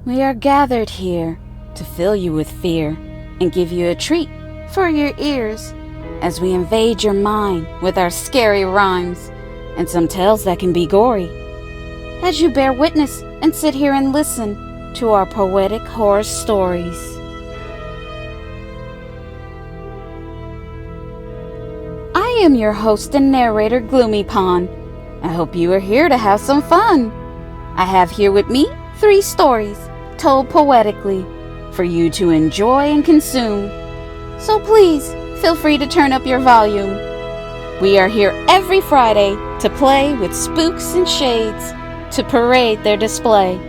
We are gathered here to fill you with fear and give you a treat for your ears as we invade your mind with our scary rhymes and some tales that can be gory. As you bear witness and sit here and listen to our poetic horror stories. I am your host and narrator, Gloom-Pan. I hope you are here to have some fun. I have here with me 3 stories told poetically for you to enjoy and consume. So please feel free to turn up your volume. We are here every Friday to play with spooks and shades to parade their display.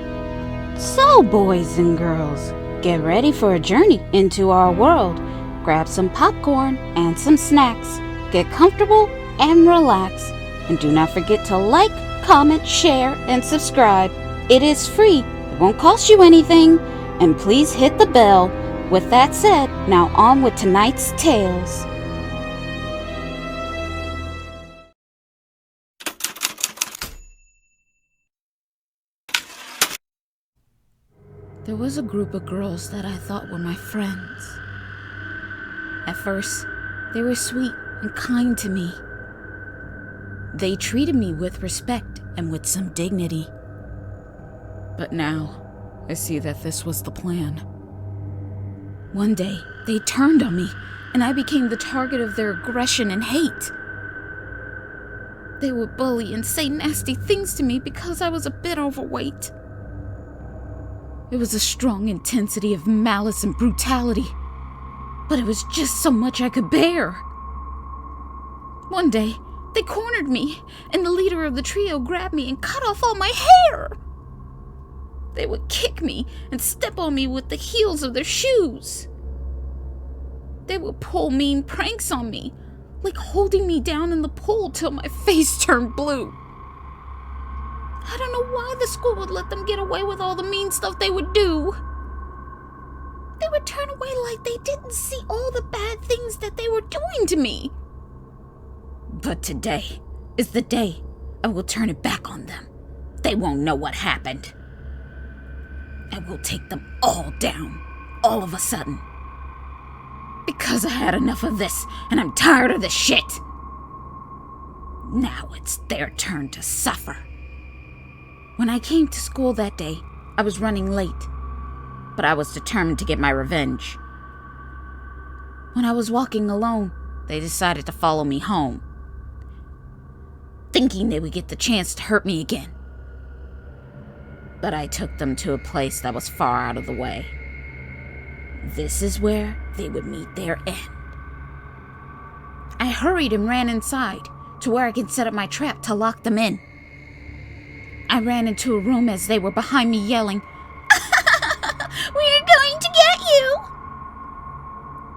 So boys and girls, get ready for a journey into our world. Grab some popcorn and some snacks. Get comfortable and relax. And do not forget to like, comment, share, and subscribe. It is free. It won't cost you anything. And please hit the bell. With that said, now on with tonight's tales. There was a group of girls that I thought were my friends. At first, they were sweet and kind to me. They treated me with respect and with some dignity. But now, I see that this was the plan. One day, they turned on me, and I became the target of their aggression and hate. They would bully and say nasty things to me because I was a bit overweight. It was a strong intensity of malice and brutality, but it was just so much I could bear. One day, they cornered me, and the leader of the trio grabbed me and cut off all my hair. They would kick me and step on me with the heels of their shoes. They would pull mean pranks on me, like holding me down in the pool till my face turned blue. I don't know why the school would let them get away with all the mean stuff they would do. They would turn away like they didn't see all the bad things that they were doing to me. But today is the day I will turn it back on them. They won't know what happened. I will take them all down, all of a sudden. Because I had enough of this, and I'm tired of this shit. Now it's their turn to suffer. When I came to school that day, I was running late, but I was determined to get my revenge. When I was walking alone, they decided to follow me home, thinking they would get the chance to hurt me again. But I took them to a place that was far out of the way. This is where they would meet their end. I hurried and ran inside to where I could set up my trap to lock them in. I ran into a room as they were behind me yelling, "We're going to get you!"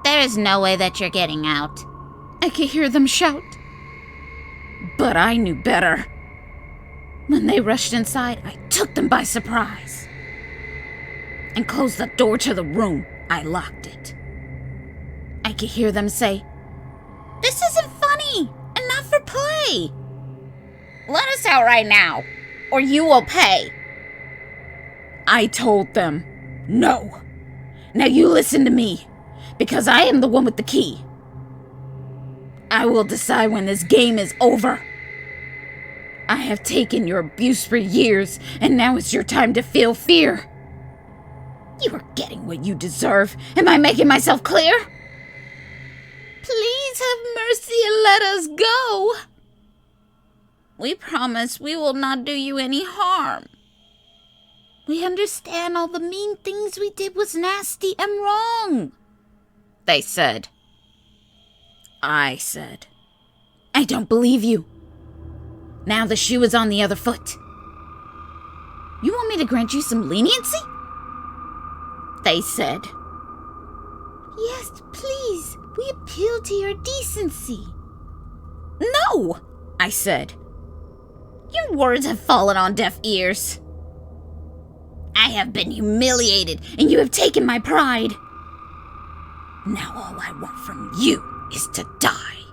"There is no way that you're getting out," I could hear them shout. But I knew better. When they rushed inside, I took them by surprise and closed the door to the room. I locked it. I could hear them say, "This isn't funny and not for play. Let us out right now, or you will pay." I told them, "No. Now you listen to me, because I am the one with the key. I will decide when this game is over. I have taken your abuse for years, and now it's your time to feel fear. You are getting what you deserve. Am I making myself clear? Please have mercy and let us go. We promise we will not do you any harm. We understand all the mean things we did was nasty and wrong," they said. I said, "I don't believe you. Now the shoe is on the other foot. You want me to grant you some leniency?" They said, "Yes, please. We appeal to your decency." "No," I said. "Your words have fallen on deaf ears. I have been humiliated, and you have taken my pride. Now all I want from you is to die."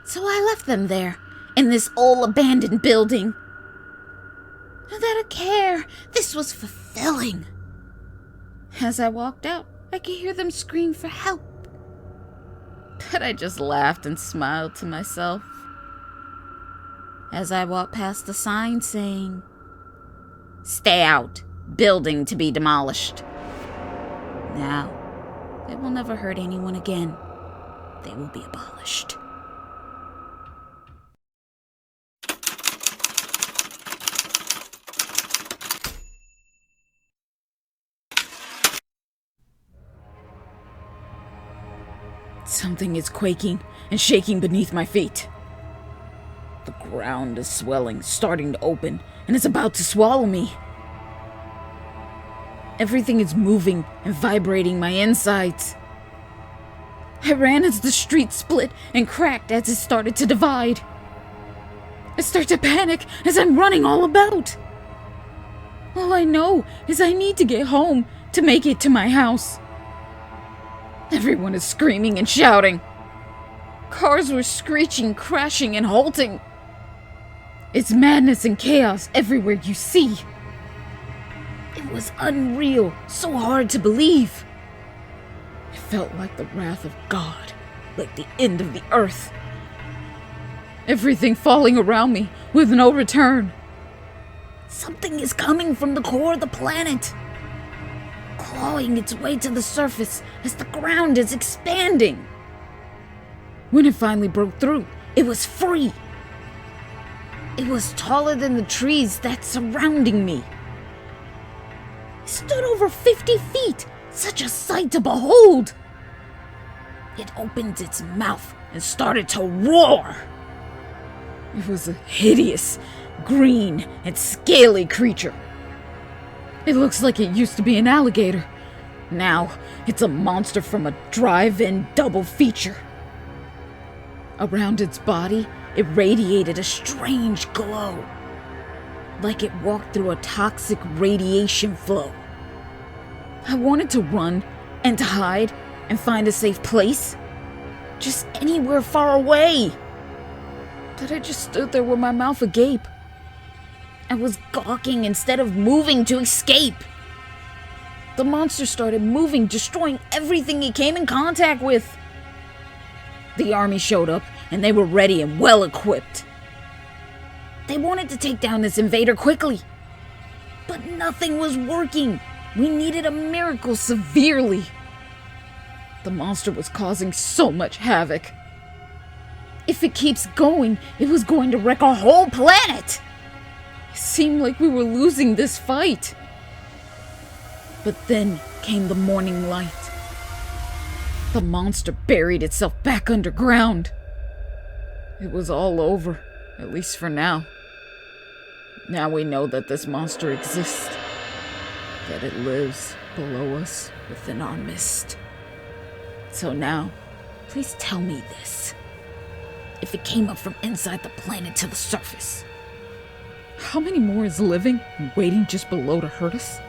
So I left them there, in this old abandoned building. without a care. This was fulfilling. As I walked out, I could hear them scream for help. But I just laughed and smiled to myself. As I walked past the sign saying, "Stay out, building to be demolished." Now, they will never hurt anyone again. They will be abolished. Something is quaking and shaking beneath my feet. The ground is swelling, starting to open, and it's about to swallow me. Everything is moving and vibrating my insides. I ran as the street split and cracked as it started to divide. I start to panic as I'm running all about. All I know is I need to get home to make it to my house. Everyone is screaming and shouting. Cars were screeching, crashing, and halting. It's madness and chaos everywhere you see. It was unreal, so hard to believe. It felt like the wrath of God, like the end of the earth. Everything falling around me with no return. Something is coming from the core of the planet, clawing its way to the surface as the ground is expanding. When it finally broke through, it was free. It was taller than the trees that's surrounding me. It stood over 50 feet, such a sight to behold. It opened its mouth and started to roar. It was a hideous, green, and scaly creature. It looks like it used to be an alligator. Now, it's a monster from a drive-in double feature. Around its body, it radiated a strange glow, like it walked through a toxic radiation flow. I wanted to run and to hide and find a safe place, just anywhere far away. But I just stood there with my mouth agape. I was gawking instead of moving to escape. The monster started moving, destroying everything it came in contact with. The army showed up, and they were ready and well equipped. They wanted to take down this invader quickly. But nothing was working. We needed a miracle severely. The monster was causing so much havoc. If it keeps going, it was going to wreck our whole planet. It seemed like we were losing this fight. But then came the morning light. The monster buried itself back underground. It was all over, at least for now. Now we know that this monster exists, that it lives below us within our mist. So now, please tell me this. If it came up from inside the planet to the surface, how many more is living and waiting just below to hurt us?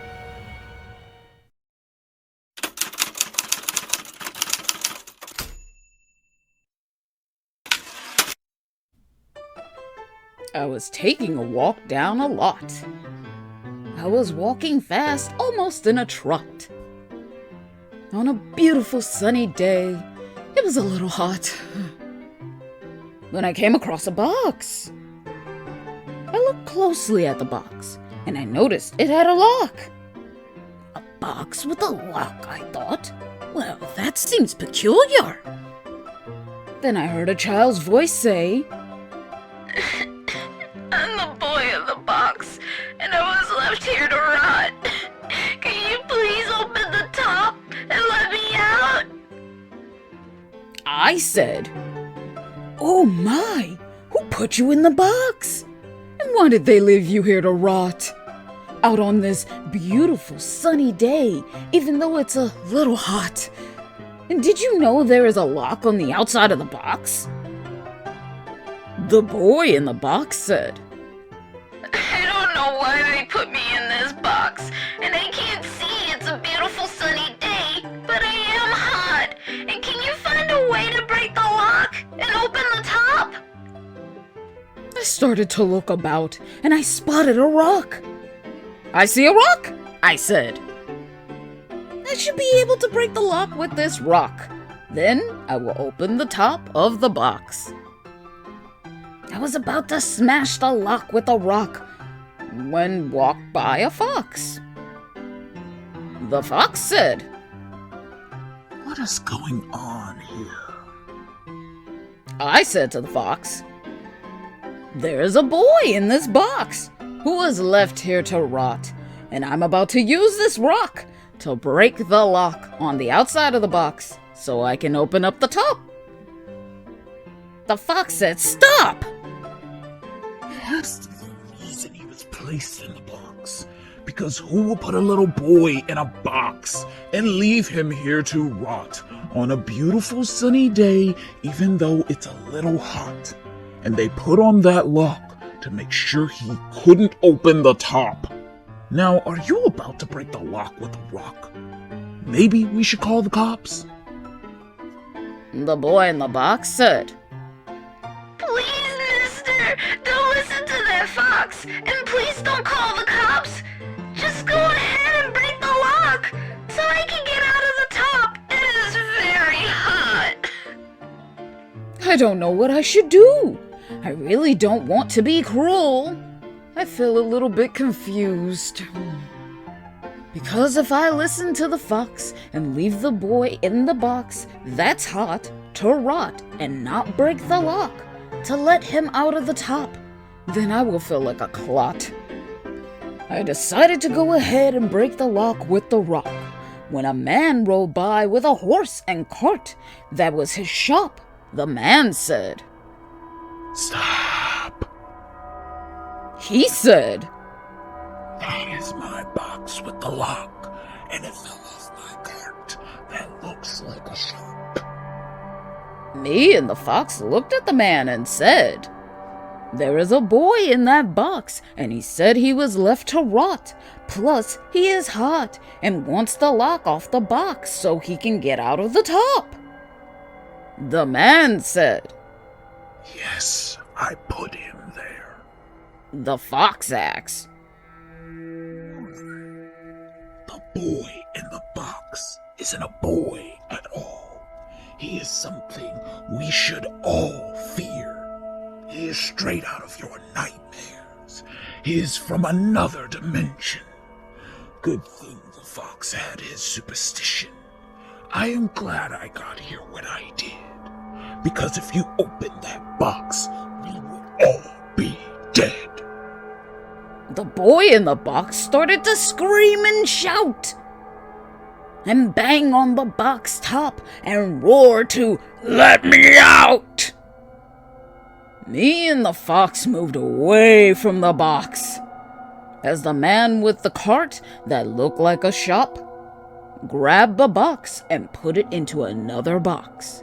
I was taking a walk down a lot. I was walking fast, almost in a trot. On a beautiful sunny day, it was a little hot. When I came across a box. I looked closely at the box, and I noticed it had a lock. A box with a lock, I thought. Well, that seems peculiar. Then I heard a child's voice say, "I'm the boy in the box, and I was left here to rot. Can you please open the top and let me out?" I said, "Oh my, who put you in the box? And why did they leave you here to rot? Out on this beautiful sunny day, even though it's a little hot. And did you know there is a lock on the outside of the box?" The boy in the box said, "I don't know why they put me in this box, and I can't see it's a beautiful sunny day, but I am hot. And can you find a way to break the lock and open the top?" I started to look about, and I spotted a rock. I see a rock, I said. I should be able to break the lock with this rock. Then I will open the top of the box. I was about to smash the lock with a rock when walked by a fox. The fox said, "What is going on here?" I said to the fox, "There's a boy in this box who was left here to rot, and I'm about to use this rock to break the lock on the outside of the box so I can open up the top." The fox said, "Stop!" It has to be the reason he was placed in the box. Because who will put a little boy in a box and leave him here to rot on a beautiful sunny day, even though it's a little hot? And they put on that lock to make sure he couldn't open the top. Now, are you about to break the lock with a rock? Maybe we should call the cops? The boy in the box said, Please, mister, don't listen to that fox. And please don't call the cops. Just go ahead and break the lock so I can get out of the top. It is very hot. I don't know what I should do. I really don't want to be cruel. I feel a little bit confused. Because if I listen to the fox and leave the boy in the box that's hot to rot and not break the lock to let him out of the top, then I will feel like a clot. I decided to go ahead and break the lock with the rock when a man rolled by with a horse and cart. That was his shop. The man said, "Stop!" He said, "That is my box with the lock, and it fell off my cart. That looks like a shop." Me and the fox looked at the man and said, "There is a boy in that box, and he said he was left to rot. Plus, he is hot and wants the lock off the box so he can get out of the top." The man said, "Yes, I put him there." The fox asked, "The boy in the box isn't a boy at all. He is something we should all fear. He is straight out of your nightmares. He is from another dimension. Good thing the fox had his superstition. I am glad I got here when I did. Because if you open that box, we would all be dead." The boy in the box started to scream and shout and bang on the box top and roar to "Let me out!" Me and the fox moved away from the box as the man with the cart that looked like a shop grabbed the box and put it into another box.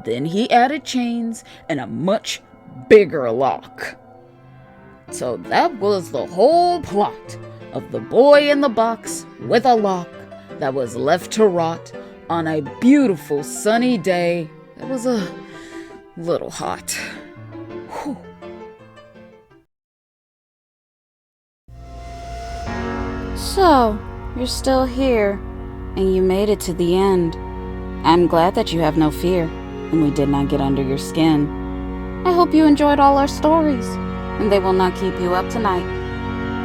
Then he added chains and a much bigger lock. So that was the whole plot of the boy in the box with a lock that was left to rot on a beautiful sunny day. It was a little hot. Whew. So, you're still here, and you made it to the end. I'm glad that you have no fear, and we did not get under your skin. I hope you enjoyed all our stories, and they will not keep you up tonight.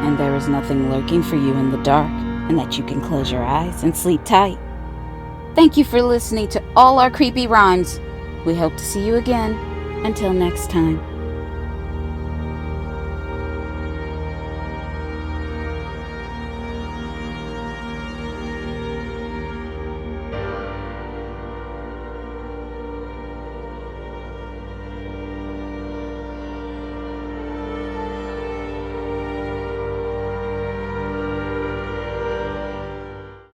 And there is nothing lurking for you in the dark, and that you can close your eyes and sleep tight. Thank you for listening to all our creepy rhymes. We hope to see you again. Until next time.